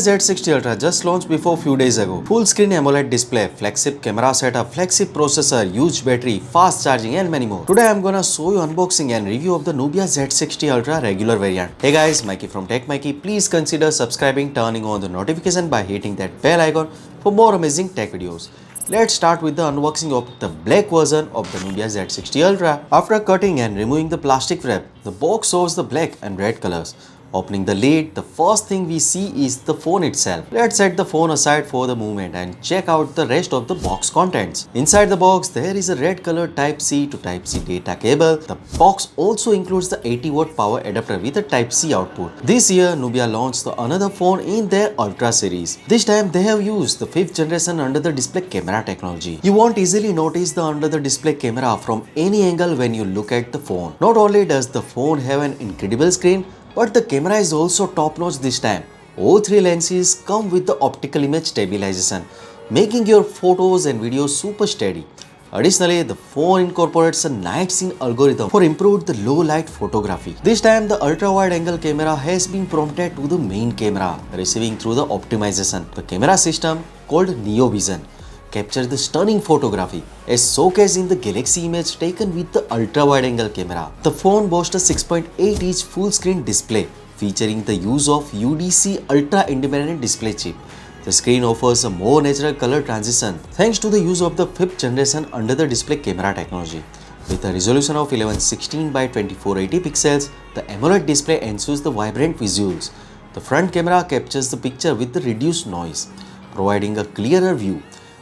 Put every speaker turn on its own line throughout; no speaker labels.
Z60 Ultra just launched before few days ago. Full screen AMOLED display, flagship camera setup, flagship processor, huge battery, fast charging and many more. Today I'm gonna show you unboxing and review of the Nubia Z60 Ultra regular variant. Hey guys, Maiky from techmaiky. Please consider subscribing, turning on the notification by hitting that bell icon for more amazing tech videos. Let's start with the unboxing of the black version of the Nubia Z60 Ultra. After cutting and removing the plastic wrap, the box shows the black and red colors. Opening the lid, the first thing we see is the phone itself. Let's set the phone aside for the moment and check out the rest of the box contents. Inside the box, there is a red colored Type-C to Type-C data cable. The box also includes the 80-watt power adapter with a Type-C output. This year, Nubia launched another phone in their Ultra series. This time, they have used the 5th generation under-the-display camera technology. You won't easily notice the under-the-display camera from any angle when you look at the phone. Not only does the phone have an incredible screen, but the camera is also top-notch this time. All three lenses come with the optical image stabilization, making your photos and videos super steady. Additionally, the phone incorporates a night scene algorithm for improved low light photography. This time, the ultra-wide angle camera has been prompted to the main camera, receiving through the optimization. The camera system, called Neo Vision, captures the stunning photography as showcased in the Galaxy image taken with the ultra-wide angle camera. The phone boasts a 6.8-inch full-screen display featuring the use of UDC Ultra Independent Display chip. The screen offers a more natural color transition thanks to the use of the 5th generation under-the-display camera technology. With a resolution of 1116 by 2480 pixels, the AMOLED display ensures the vibrant visuals. The front camera captures the picture with the reduced noise, providing a clearer view.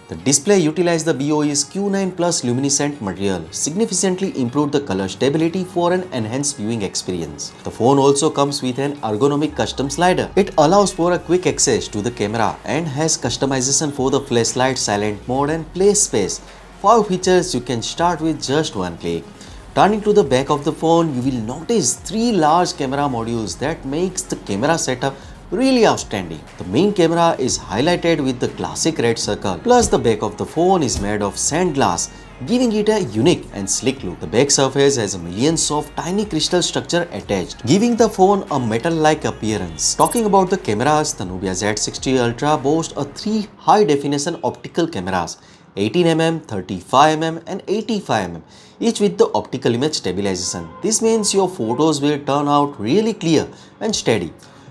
The display utilized the BOE's Q9 Plus luminescent material, significantly improved the color stability for an enhanced viewing experience. The phone also comes with an ergonomic custom slider. It allows for a quick access to the camera and has customization for the flashlight, silent mode and play space. 5 features you can start with just one click. Turning to the back of the phone, you will notice 3 large camera modules that makes the camera setup really outstanding. The main camera is highlighted with the classic red circle, plus the back of the phone is made of sand glass, giving it a unique and sleek look. The back surface has millions of tiny crystal structure attached, giving the phone a metal-like appearance. Talking about the cameras, the Nubia Z60 Ultra boasts 3 high-definition optical cameras, 18mm, 35mm and 85mm, each with the optical image stabilization. This means your photos will turn out really clear and steady.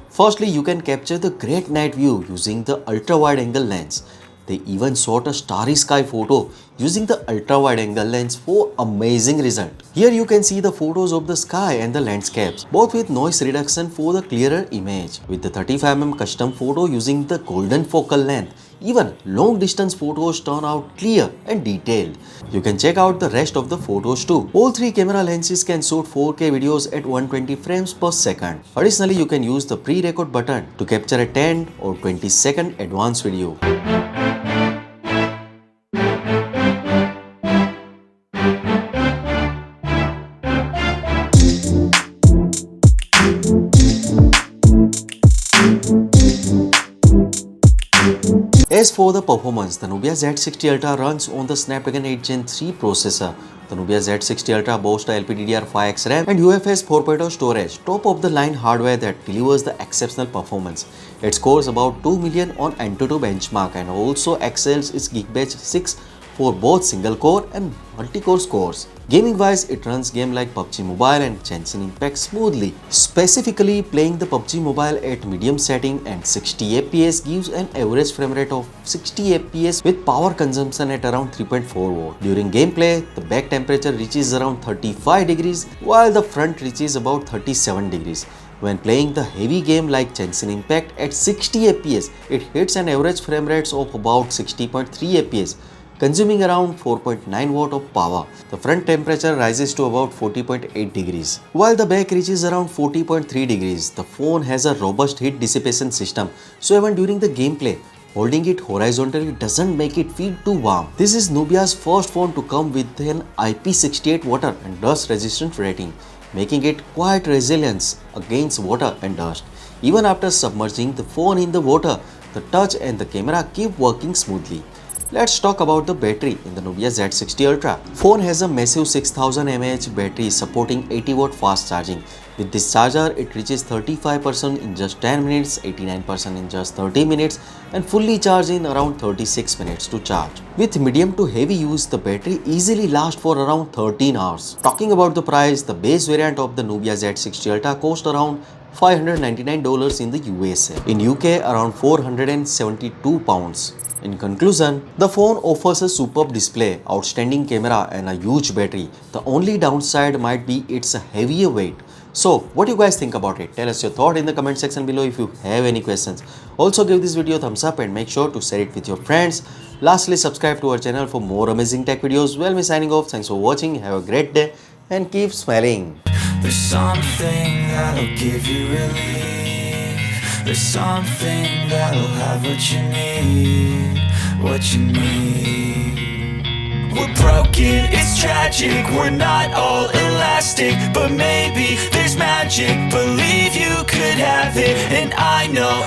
Firstly, you can capture the great night view using the ultra-wide angle lens. They even shot a starry sky photo using the ultra-wide angle lens for amazing result. Here you can see the photos of the sky and the landscapes, both with noise reduction for the clearer image. With the 35mm custom photo using the golden focal length, even long distance photos turn out clear and detailed. You can check out the rest of the photos too. All 3 camera lenses can shoot 4K videos at 120 frames per second. Additionally, you can use the pre-record button to capture a 10 or 20-second advanced video. As for the performance, the Nubia Z60 Ultra runs on the Snapdragon 8 Gen 3 processor. The Nubia Z60 Ultra boasts a LPDDR5X RAM and UFS 4.0 storage, top-of-the-line hardware that delivers the exceptional performance. It scores about 2 million on AnTuTu benchmark and also excels its Geekbench 6 for both single-core and multi-core scores. Gaming-wise, it runs games like PUBG Mobile and Genshin Impact smoothly. Specifically, playing the PUBG Mobile at medium setting and 60 FPS gives an average frame rate of 60 FPS with power consumption at around 3.4 watt. During gameplay, the back temperature reaches around 35 degrees while the front reaches about 37 degrees. When playing the heavy game like Genshin Impact at 60 FPS, it hits an average frame rate of about 60.3 FPS, consuming around 4.9 watt of power. The front temperature rises to about 40.8 degrees, while the back reaches around 40.3 degrees. The phone has a robust heat dissipation system, so even during the gameplay, holding it horizontally doesn't make it feel too warm. This is Nubia's first phone to come with an IP68 water and dust resistant rating, making it quite resilient against water and dust. Even after submerging the phone in the water, the touch and the camera keep working smoothly. Let's talk about the battery in the Nubia Z60 Ultra. Phone has a massive 6000 mAh battery supporting 80-watt fast charging. With this charger, it reaches 35% in just 10 minutes, 89% in just 30 minutes, and fully charged in around 36 minutes to charge. With medium to heavy use, the battery easily lasts for around 13 hours. Talking about the price, the base variant of the Nubia Z60 Ultra cost around $599 in the USA. In UK, around £472. In conclusion, the phone offers a superb display, outstanding camera and a huge battery. The only downside might be its heavier weight. So, what do you guys think about it? Tell us your thought in the comment section below if you have any questions. Also give this video a thumbs up and make sure to share it with your friends. Lastly, subscribe to our channel for more amazing tech videos. Well, me signing off. Thanks for watching. Have a great day and keep smiling.
There's something that'll give you relief. There's something that'll have what you need, what you need. We're broken, it's tragic, we're not all elastic, but maybe there's magic. Believe you could have it, and I know